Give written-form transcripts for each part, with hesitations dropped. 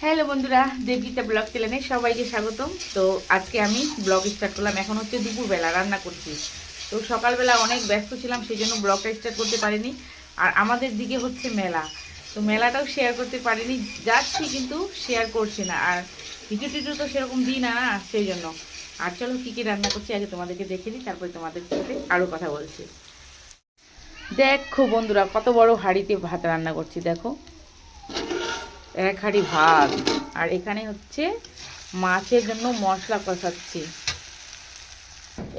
Hello বন্ধুরা, দেবগীতা blog চ্যানেলে সবাইকে স্বাগতম। তো আজকে আমি ব্লগ স্টার্ট করলাম। এখন হচ্ছে দুপুরবেলা, রান্না করছি। তো সকালবেলা অনেক ব্যস্ত ছিলাম, সেই জন্য ব্লগটা স্টার্ট করতে পারিনি। আর আমাদের দিকে হচ্ছে মেলা, তো মেলাটাও শেয়ার করতে পারিনি। যাচ্ছি কিন্তু শেয়ার করছি না, আর ভিডিও টিডিও তো সেরকম দিই না, সেই জন্য। আর চলো কী কী রান্না করছি আগে তোমাদেরকে দেখে দিই, তারপরে তোমাদের সাথে আরও কথা বলছি। দেখো বন্ধুরা, কত বড় হাঁড়িতে ভাত রান্না করছি, দেখো এক হাঁড়ি ভাত। আর এখানে হচ্ছে মাছের জন্য মশলা কষাচ্ছি।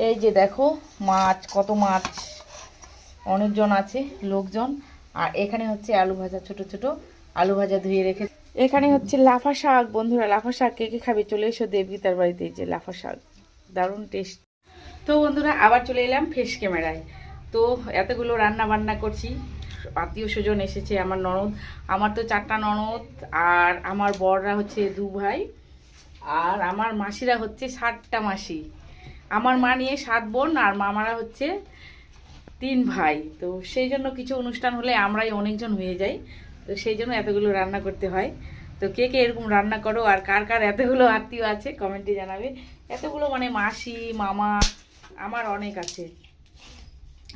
এই যে দেখো মাছ, কত মাছ, অনেকজন আছে লোকজন। আর এখানে হচ্ছে আলু ভাজা, ছোট ছোট আলু ভাজা ধুয়ে রেখে। এখানে হচ্ছে লাফা শাক। বন্ধুরা, লাফা শাক কে কে খাবে চলে এসো দেবগীতার বাড়িতে। এই যে লাফা শাক, দারুণ টেস্ট। তো বন্ধুরা, আবার চলে এলাম ফেস ক্যামেরায়। তো এতগুলো রান্না বান্না করছি, আত্মীয় স্বজন এসেছে, আমার ননদ, আমার তো 4টা ননদ, আর আমার বড়রা হচ্ছে 2 ভাই, আর আমার মাসিরা হচ্ছে 7টা মাসি। আমার মা নিয়ে 7 বোন, আর মামারা হচ্ছে 3 ভাই। তো সেই জন্য কিছু অনুষ্ঠান হলে আমরাই অনেকজন হয়ে যাই, তো সেই জন্য এতগুলো রান্না করতে হয়। তো কে কে এরকম রান্না করো, আর কার কার এতগুলো আত্মীয় আছে কমেন্টে জানাবে। এতগুলো মানে মাসি মামা আমার অনেক আছে।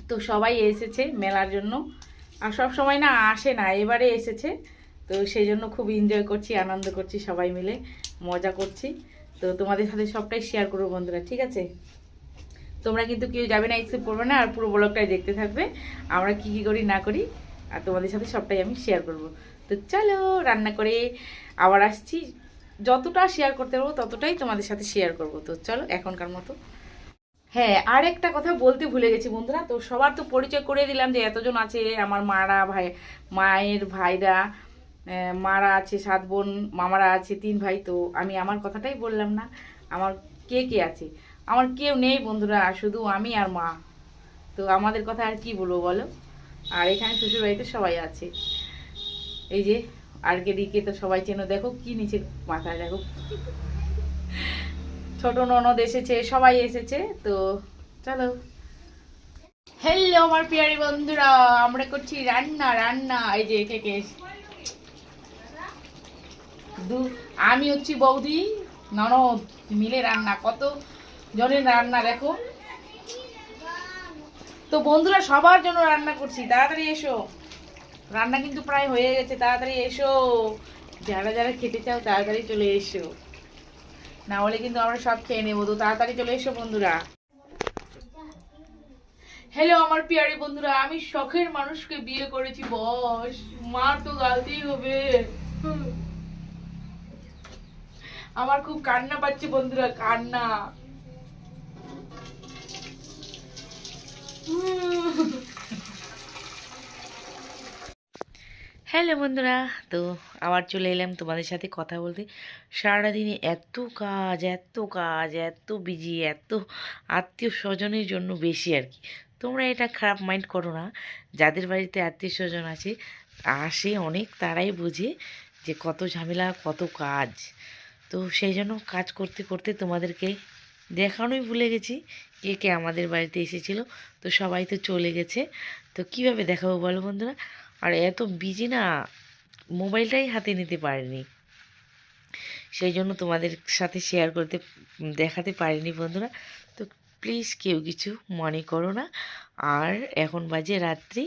তো সবাই এসেছে মেলার জন্য, আর সব সময় না আসে না, এবারে এসেছে। তো সেই জন্য খুব এনজয় করছি, আনন্দ করছি, সবাই মিলে মজা করছি। তো তোমাদের সাথে সবটাই শেয়ার করবো বন্ধুরা, ঠিক আছে? তোমরা কিন্তু কেউ যাবে না, স্কিপ করবে না, আর পুরো ব্লগটাই দেখতে থাকবে। আমরা কি কি করি না করি, আর তোমাদের সাথে সবটাই আমি শেয়ার করব। তো চলো রান্না করে আবার আসছি। যতটা শেয়ার করতে পারবো ততটাই তোমাদের সাথে শেয়ার করব। তো চলো এখনকার মতো। হ্যাঁ, আর একটা কথা বলতে ভুলে গেছি বন্ধুরা। তো সবার তো পরিচয় করে দিলাম যে এতজন আছে আমার মারা ভাই, মায়ের ভাইরা, মারা আছে 7 বোন, মামারা আছে 3 ভাই। তো আমি আমার কথাটাই বললাম না, আমার কে কে আছে। আমার কেউ নেই বন্ধুরা, শুধু আমি আর মা। তো আমাদের কথা আর কি বলবো বলো। আর এখানে শ্বশুরবাড়িতে সবাই আছে। এই যে আর কে ডিকে তো সবাই চেনো, দেখো কি নিচে মাথায়, দেখো ছোট ননদ এসেছে, সবাই এসেছে। তো চলো। হ্যালো আমার পিয়ারি বন্ধুরা, আমরা করছি রান্না। রান্না এই যে কে কে আমি হচ্ছি বৌদি, ননদ মিলে রান্না। কত জনের রান্না দেখো। তো বন্ধুরা, সবার জন্য রান্না করছি, তাড়াতাড়ি এসো। রান্না কিন্তু প্রায় হয়ে গেছে, তাড়াতাড়ি এসো। যারা যারা খেতে চাও তাড়াতাড়ি চলে এসো, না হলে কিন্তু আমরা সব খেয়ে নেবো। তো তাড়াতাড়ি চলে এসো বন্ধুরা। হ্যালো আমার পিয়ারি বন্ধুরা, আমি শখের মানুষকে বিয়ে করেছি বস, মার তো গালতেই হবে। আমার খুব কান্না পাচ্ছে বন্ধুরা, কান্না। হ্যালো বন্ধুরা, তো আবার চলে এলাম তোমাদের সাথে কথা বলতে। সারাদিনে এত কাজ, এত কাজ, এত বিজি, এত আত্মীয় স্বজনের জন্য বেশি আর কি। তোমরা এটা খারাপ মাইন্ড করো না। যাদের বাড়িতে আত্মীয় স্বজন আছে আসে অনেক, তারাই বোঝে যে কত ঝামেলা, কত কাজ। তো সেই জন্য কাজ করতে করতে তোমাদেরকে দেখানোই ভুলে গেছি কে কে আমাদের বাড়িতে এসেছিল। তো সবাই তো চলে গেছে, তো কিভাবে দেখাবো বলো বন্ধুরা। আর এত বিজি না, মোবাইলটাই হাতে নিতে পারিনি, সেই জন্য তোমাদের সাথে শেয়ার করতে দেখাতে পারিনি বন্ধুরা। তো প্লিজ কেউ কিছু মনে করো না। আর এখন বাজে রাত্রি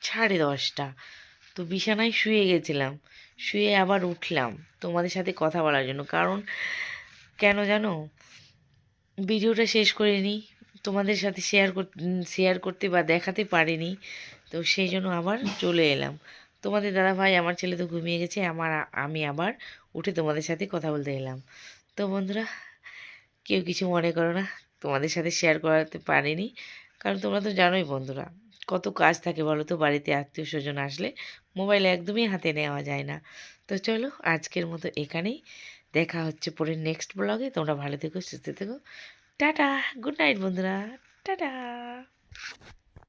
10:30। তো বিছানায় শুয়ে গেছিলাম, শুয়ে আবার উঠলাম তোমাদের সাথে কথা বলার জন্য। কারণ কেন জানো, ভিডিওটা শেষ করিনি, তোমাদের সাথে শেয়ার করতে বা দেখাতে পারিনি। তো সেই জন্য আবার চলে এলাম। তোমাদের দাদা ভাই, আমার ছেলে তো ঘুমিয়ে গেছে, আমি আবার উঠে তোমাদের সাথে কথা বলতে এলাম। তো বন্ধুরা, কেউ কিছু মনে করো না, তোমাদের সাথে শেয়ার করাতে পারিনি। কারণ তোমরা তো জানোই বন্ধুরা, কত কাজ থাকে বলো তো। বাড়িতে আত্মীয় স্বজন আসলে মোবাইল একদমই হাতে নেওয়া যায় না। তো চলো আজকের মতো এখানেই, দেখা হচ্ছে পরের নেক্সট ব্লগে। তোমরা ভালো থেকো, সুস্থ থেকো। টাটা, গুড নাইট বন্ধুরা, টাটা।